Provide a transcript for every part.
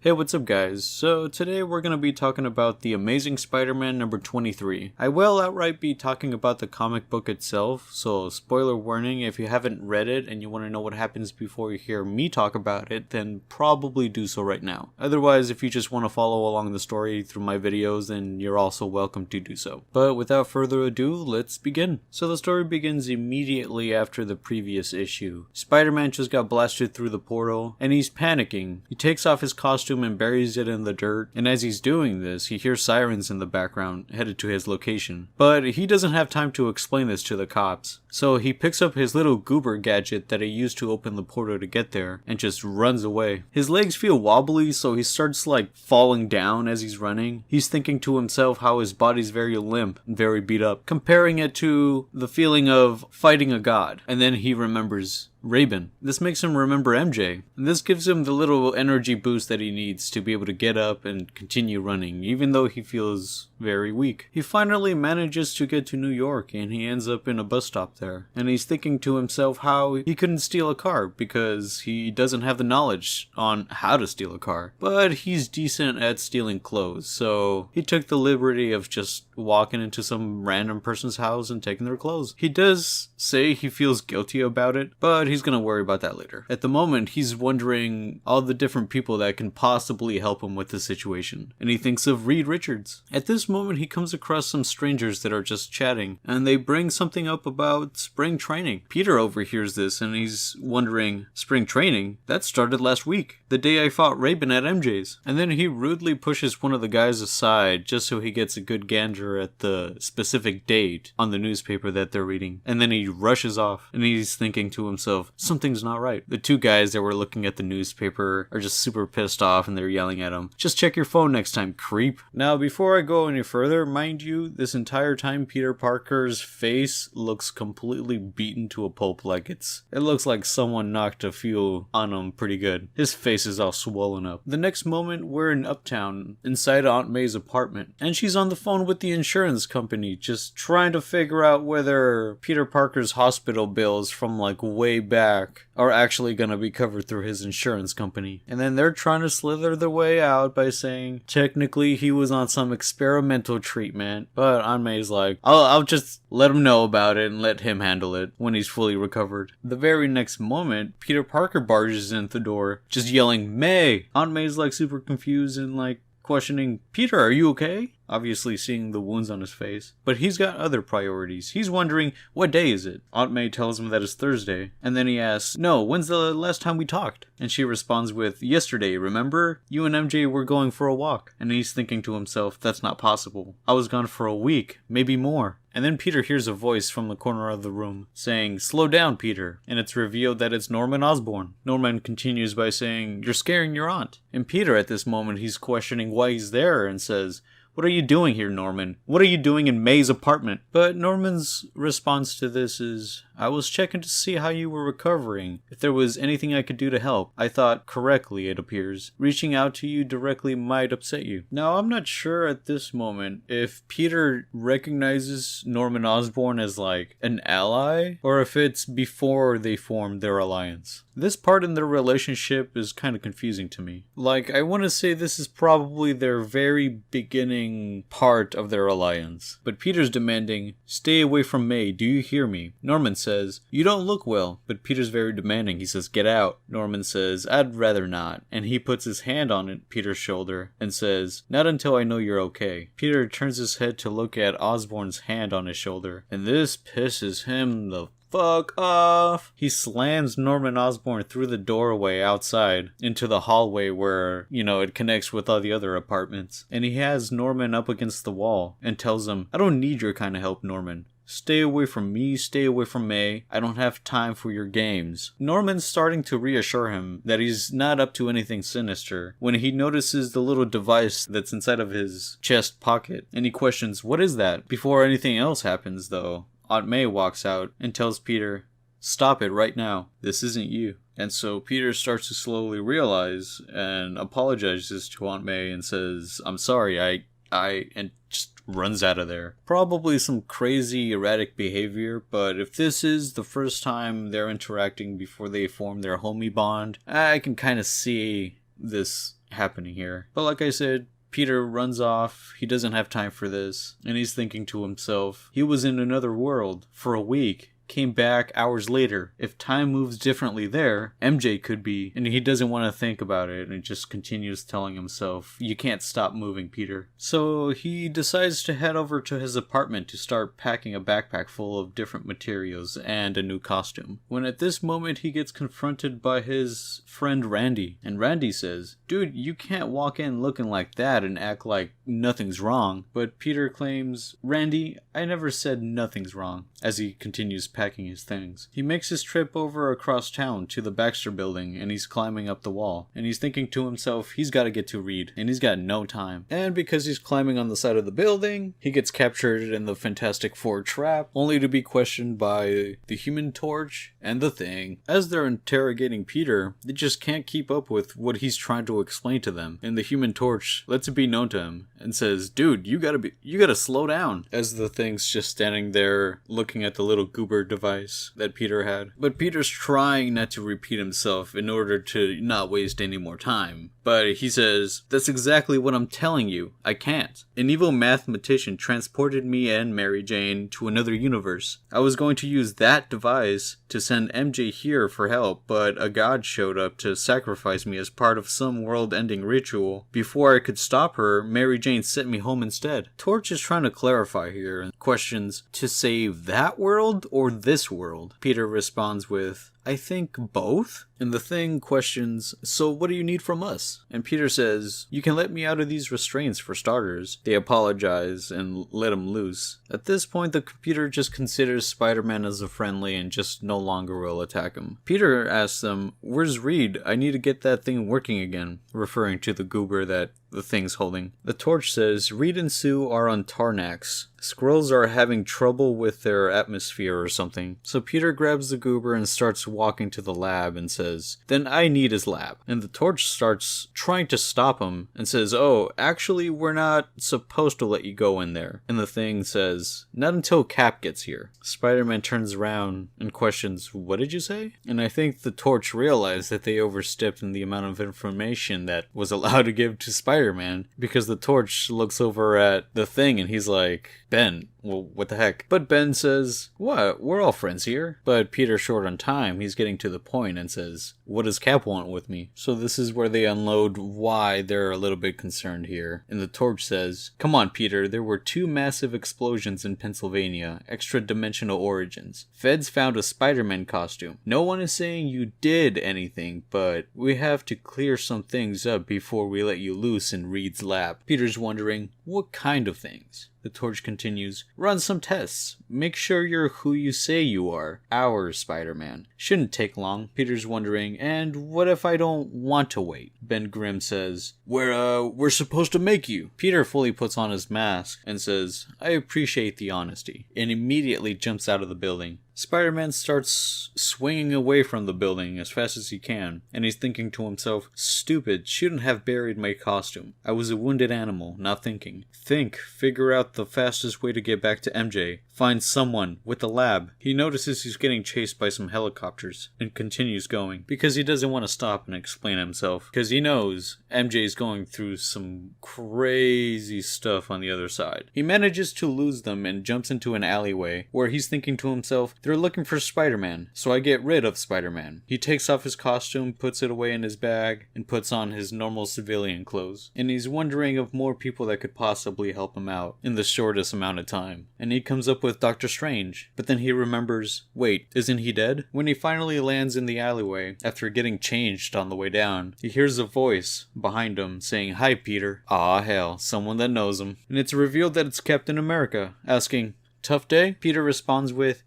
Hey, what's up guys? So today we're going to be talking about The Amazing Spider-Man number 23. I will outright be talking about the comic book itself, so spoiler warning, if you haven't read it and you want to know what happens before you hear me talk about it, then probably do so right now. Otherwise, if you just want to follow along the story through my videos, then you're also welcome to do so. But without further ado, let's begin. So the story begins immediately after the previous issue. Spider-Man just got blasted through the portal, and he's panicking. He takes off his costume and buries it in the dirt, and as he's doing this, he hears sirens in the background headed to his location. But he doesn't have time to explain this to the cops, so he picks up his little goober gadget that he used to open the portal to get there, and just runs away. His legs feel wobbly, so he starts falling down as he's running. He's thinking to himself how his body's very limp and very beat up, comparing it to the feeling of fighting a god, and then he remembers Raven. This makes him remember MJ, and this gives him the little energy boost that he needs to be able to get up and continue running, even though he feels very weak. He finally manages to get to New York, and he ends up in a bus stop there, and he's thinking to himself how he couldn't steal a car because he doesn't have the knowledge on how to steal a car, but he's decent at stealing clothes, so he took the liberty of just walking into some random person's house and taking their clothes. He does say he feels guilty about it, but he's gonna worry about that later. At the moment, he's wondering all the different people that can possibly help him with the situation, and he thinks of Reed Richards. At this moment, he comes across some strangers that are just chatting, and they bring something up about spring training. Peter overhears this, and he's wondering, spring training? That started last week, the day I fought Raven at MJ's. And then he rudely pushes one of the guys aside just so he gets a good gander at the specific date on the newspaper that they're reading. And then he rushes off, and he's thinking to himself, something's not right. The two guys that were looking at the newspaper are just super pissed off, and they're yelling at him, just check your phone next time, creep. Now, before I go any further, mind you, this entire time Peter Parker's face looks completely beaten to a pulp. It looks like someone knocked a few on him pretty good. His face is all swollen up. The next moment, we're in Uptown, inside Aunt May's apartment, and she's on the phone with the insurance company, just trying to figure out whether Peter Parker's hospital bills from way back are actually gonna be covered through his insurance company. And then they're trying to slither their way out by saying technically he was on some experimental treatment, but Aunt May's like, I'll just let him know about it and let him handle it when he's fully recovered. The very next moment, Peter Parker barges in the door, just yelling, May! Aunt May's super confused and questioning, Peter, are you okay? Obviously seeing the wounds on his face. But he's got other priorities. He's wondering, what day is it? Aunt May tells him that it's Thursday. And then he asks, no, when's the last time we talked? And she responds with, yesterday, remember? You and MJ were going for a walk. And he's thinking to himself, that's not possible. I was gone for a week, maybe more. And then Peter hears a voice from the corner of the room saying, slow down, Peter. And it's revealed that it's Norman Osborn. Norman continues by saying, you're scaring your aunt. And Peter at this moment, he's questioning why he's there and says, what are you doing here, Norman? What are you doing in May's apartment? But Norman's response to this is, I was checking to see how you were recovering, if there was anything I could do to help. I thought correctly, it appears. Reaching out to you directly might upset you. Now, I'm not sure at this moment if Peter recognizes Norman Osborn as an ally, or if it's before they formed their alliance. This part in their relationship is kind of confusing to me. I want to say this is probably their very beginning part of their alliance. But Peter's demanding, stay away from May, do you hear me? Norman says, you don't look well. But Peter's very demanding. He says, get out. Norman says, I'd rather not. And he puts his hand on Peter's shoulder and says, not until I know you're okay. Peter turns his head to look at Osborn's hand on his shoulder, and this pisses him the fuck off. He slams Norman Osborn through the doorway outside into the hallway where, it connects with all the other apartments. And he has Norman up against the wall and tells him, I don't need your kind of help, Norman. Stay away from me, stay away from May. I don't have time for your games. Norman's starting to reassure him that he's not up to anything sinister when he notices the little device that's inside of his chest pocket. And he questions, what is that? Before anything else happens, though, Aunt May walks out and tells Peter, stop it right now. This isn't you. And so Peter starts to slowly realize and apologizes to Aunt May and says, I'm sorry, and just runs out of there. Probably some crazy erratic behavior, but if this is the first time they're interacting before they form their homie bond, I can kind of see this happening here. But like I said, Peter runs off, he doesn't have time for this, and he's thinking to himself, he was in another world for a week, came back hours later. If time moves differently there, MJ could be, and he doesn't want to think about it and just continues telling himself, you can't stop moving, Peter. So he decides to head over to his apartment to start packing a backpack full of different materials and a new costume. When at this moment he gets confronted by his friend Randy, and Randy says, dude, you can't walk in looking like that and act like nothing's wrong. But Peter claims, Randy, I never said nothing's wrong, as he continues packing his things. He makes his trip over across town to the Baxter building, and he's climbing up the wall, and he's thinking to himself, he's got to get to Reed, and he's got no time. And because he's climbing on the side of the building, he gets captured in the Fantastic Four trap, only to be questioned by the Human Torch and the Thing. As they're interrogating Peter, they just can't keep up with what he's trying to explain to them, and the Human Torch lets it be known to him and says, dude, you gotta slow down, as the Thing's just standing there looking at the little goober device that Peter had. But Peter's trying not to repeat himself in order to not waste any more time. But he says, that's exactly what I'm telling you. I can't. An evil mathematician transported me and Mary Jane to another universe. I was going to use that device to send MJ here for help, but a god showed up to sacrifice me as part of some world-ending ritual. Before I could stop her, Mary Jane sent me home instead. Torch is trying to clarify here and questions, to save that world or this world? Peter responds with, I think both? And the Thing questions, so what do you need from us? And Peter says, you can let me out of these restraints for starters. They apologize and let him loose. At this point, the computer just considers Spider-Man as a friendly and just no longer will attack him. Peter asks them, where's Reed? I need to get that thing working again, referring to the goober that the Thing's holding. The Torch says, Reed and Sue are on Tarnax. Skrulls are having trouble with their atmosphere or something. So Peter grabs the goober and starts walking to the lab and says, then I need his lab. And the Torch starts trying to stop him and says, oh, actually we're not supposed to let you go in there. And the Thing says, not until Cap gets here. Spider-Man turns around and questions, what did you say? And I think the Torch realized that they overstepped in the amount of information that was allowed to give to Spider-Man, because the Torch looks over at the Thing and he's like, Ben, well, what the heck? But Ben says, what? We're all friends here. But Peter's short on time. He's getting to the point and says, what does Cap want with me? So this is where they unload why they're a little bit concerned here. And the Torch says, come on, Peter, there were 2 massive explosions in Pennsylvania, extra-dimensional origins. Feds found a Spider-Man costume. No one is saying you did anything, but we have to clear some things up before we let you loose in Reed's lab. Peter's wondering, what kind of things? The Torch continues, run some tests. Make sure you're who you say you are. Our Spider-Man. Shouldn't take long. Peter's wondering, and what if I don't want to wait? Ben Grimm says, we're supposed to make you. Peter fully puts on his mask and says, I appreciate the honesty, and immediately jumps out of the building. Spider-Man starts swinging away from the building as fast as he can, and he's thinking to himself, stupid, shouldn't have buried my costume. I was a wounded animal, not thinking. Figure out the fastest way to get back to MJ. Find someone with the lab. He notices he's getting chased by some helicopters and continues going because he doesn't want to stop and explain himself, because he knows MJ's going through some crazy stuff on the other side. He manages to lose them and jumps into an alleyway where he's thinking to himself, they're looking for Spider-Man, so I get rid of Spider-Man. He takes off his costume, puts it away in his bag, and puts on his normal civilian clothes. And he's wondering of more people that could possibly help him out in the shortest amount of time. And he comes up with Doctor Strange, but then he remembers, wait, isn't he dead? When he finally lands in the alleyway, after getting changed on the way down, he hears a voice behind him saying, hi Peter. Aw hell, someone that knows him. And it's revealed that it's Captain America, asking, tough day? Peter responds with,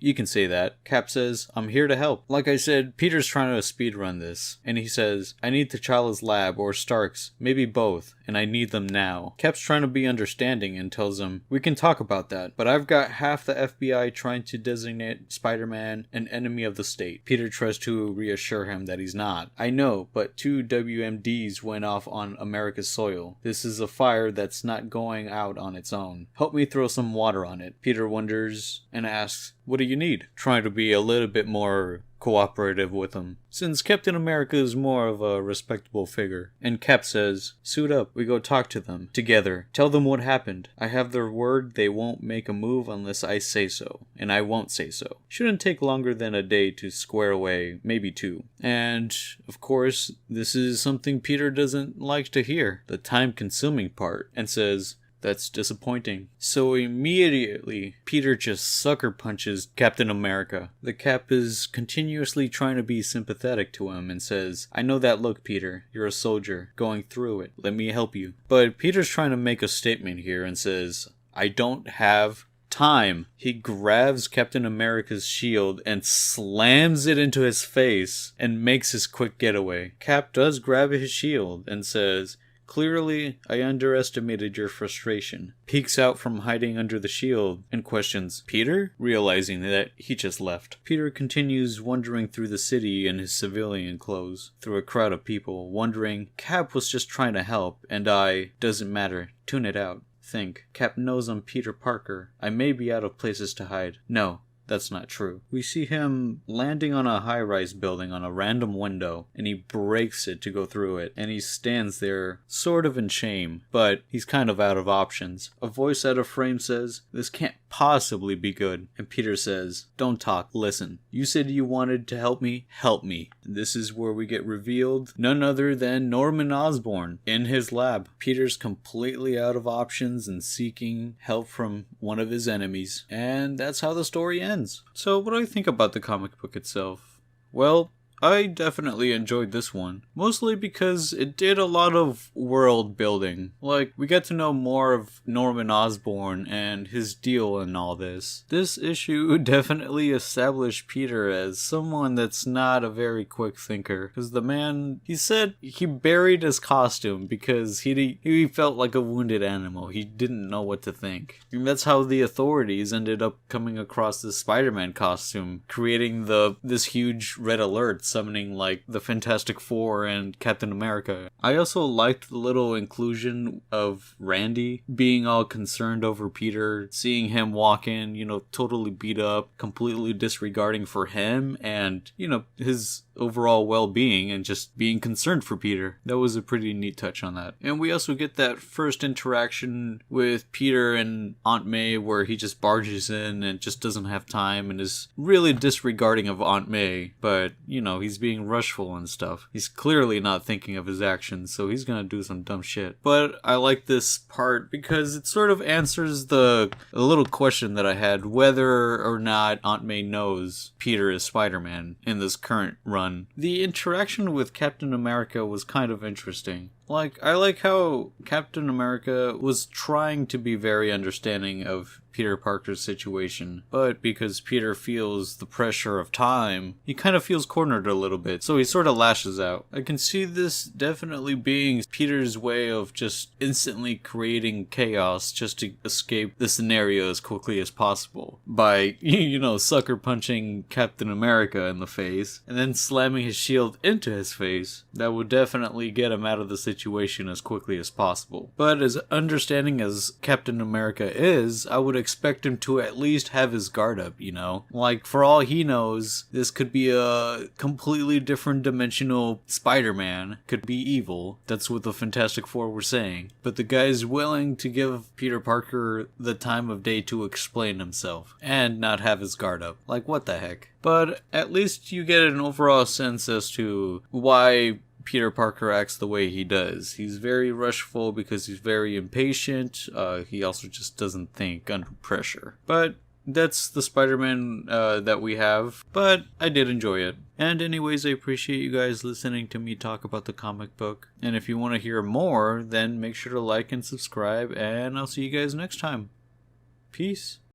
you can say that. Cap says, I'm here to help. Like I said, Peter's trying to speedrun this, and he says, I need T'Challa's lab, or Stark's, maybe both, and I need them now. Cap's trying to be understanding and tells him, we can talk about that, but I've got half the FBI trying to designate Spider-Man an enemy of the state. Peter tries to reassure him that he's not. I know, but 2 WMDs went off on America's soil. This is a fire that's not going out on its own. Help me throw some water on it. Peter wonders and asks, what do you need? Trying to be a little bit more cooperative with him, since Captain America is more of a respectable figure. And Cap says, "Suit up, we go talk to them, together. Tell them what happened. I have their word they won't make a move unless I say so, and I won't say so. Shouldn't take longer than a day to square away, maybe 2. And, of course, this is something Peter doesn't like to hear, the time-consuming part, and says, "That's disappointing." So immediately, Peter just sucker punches Captain America. The Cap is continuously trying to be sympathetic to him and says, "I know that look, Peter. You're a soldier, going through it. Let me help you." But Peter's trying to make a statement here and says, "I don't have time." He grabs Captain America's shield and slams it into his face and makes his quick getaway. Cap does grab his shield and says, "Clearly, I underestimated your frustration." Peeks out from hiding under the shield and questions Peter, realizing that he just left. Peter continues wandering through the city in his civilian clothes, through a crowd of people, wondering, Cap was just trying to help, and doesn't matter, tune it out. Think, Cap knows I'm Peter Parker. I may be out of places to hide. No. That's not true. We see him landing on a high-rise building on a random window, and he breaks it to go through it, and he stands there, sort of in shame, but he's kind of out of options. A voice out of frame says, "This can't possibly be good." And Peter says, "Don't talk, listen. You said you wanted to help me? Help me." And this is where we get revealed none other than Norman Osborn in his lab. Peter's completely out of options and seeking help from one of his enemies. And that's how the story ends. So what do I think about the comic book itself? Well, I definitely enjoyed this one, mostly because it did a lot of world building. Like, we get to know more of Norman Osborn and his deal and all this. This issue definitely established Peter as someone that's not a very quick thinker, because the man, he said he buried his costume because he felt like a wounded animal. He didn't know what to think. And that's how the authorities ended up coming across this Spider-Man costume, creating this huge red alert, summoning like the Fantastic Four and Captain America. I also liked the little inclusion of Randy being all concerned over Peter, seeing him walk in, totally beat up, completely disregarding for him and, his overall well-being and just being concerned for Peter. That was a pretty neat touch on that. And we also get that first interaction with Peter and Aunt May where he just barges in and just doesn't have time and is really disregarding of Aunt May, but, he's being rushful and stuff. He's clearly not thinking of his actions, so he's gonna do some dumb shit. But I like this part because it sort of answers a little question that I had, whether or not Aunt May knows Peter is Spider-Man in this current run. The interaction with Captain America was kind of interesting. I like how Captain America was trying to be very understanding of Peter Parker's situation, but because Peter feels the pressure of time, he kind of feels cornered a little bit, so he sort of lashes out. I can see this definitely being Peter's way of just instantly creating chaos just to escape the scenario as quickly as possible by, sucker punching Captain America in the face and then slamming his shield into his face. That would definitely get him out of the situation as quickly as possible. But as understanding as Captain America is, I would expect him to at least have his guard up, for all he knows, this could be a completely different dimensional Spider-Man, could be evil. That's what the Fantastic Four were saying. But the guy's willing to give Peter Parker the time of day to explain himself and not have his guard up. What the heck? But at least you get an overall sense as to why Peter Parker acts the way he does. He's very rushful because he's very impatient. He also just doesn't think under pressure. But that's the Spider-Man that we have. But I did enjoy it. And anyways, I appreciate you guys listening to me talk about the comic book. And if you want to hear more, then make sure to like and subscribe. And I'll see you guys next time. Peace.